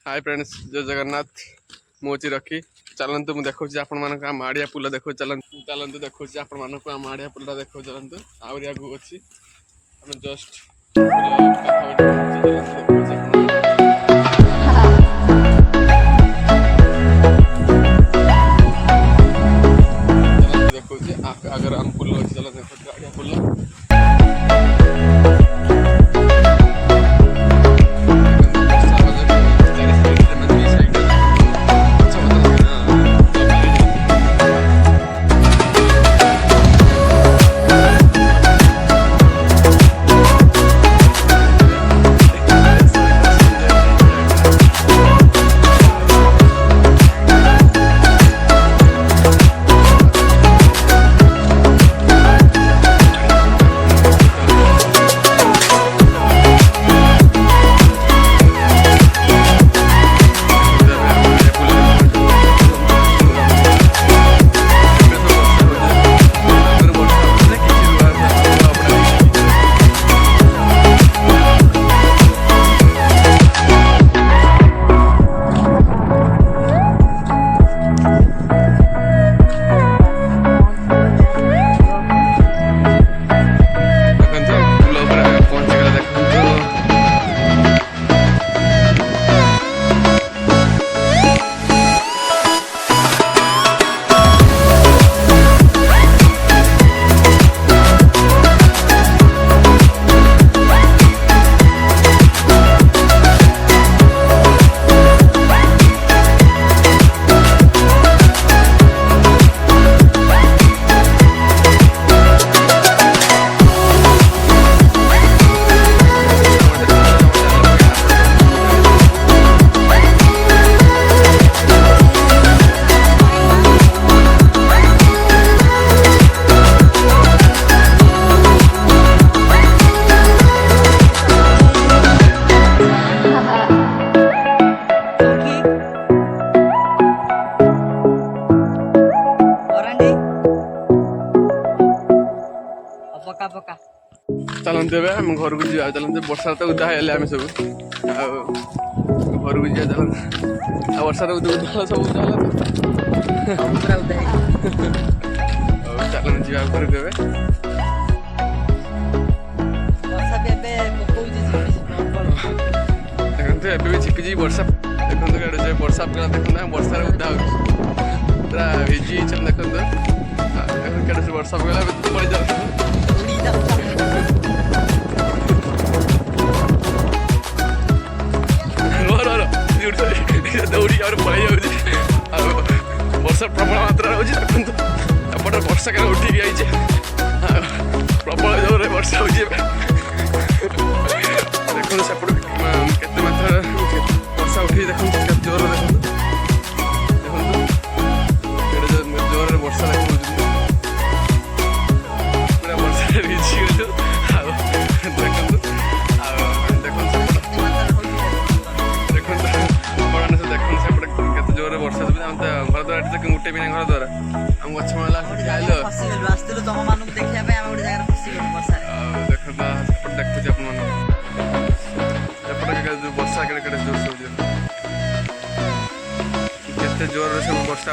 Hi friends, जय जगन्नाथ। मुझे रखी चलतु मुझे देखा आपण मान आड़िया पुल देखो चलतु देखा आपण मान आड़िया पुल देखो चलतु आहरी आगू अच्छी जस्ट देखो अगर हम पुल अच्छी चल देखो आड़िया पुल चलते आम घर को जा चलते वर्षा तो उदा है आम सब घर को जा चलते वर्षा उदा उदा सब उदा चल जा घर को देखते एवं छिपी वर्षा देखते वर्षा देखते वर्षा उदा पूरा भिजी देखते वर्षा पकड़ा पड़ी जाता दौड़ी और पड़े वर्षा प्रबल मात्रा देखते एपटे वर्षा क्या उठिक आई प्रबल जोर वर्षा हो देखो सेपट के मात्रा वर्षा उठी देखते जोर देखते जोर वर्षा देखते पूरा वर्षा भिजी गलु जोर वर्षा घर द्वारा गोटे भी घर द्वारा आम गछ माला देखते वर्षा जोर सब वर्षा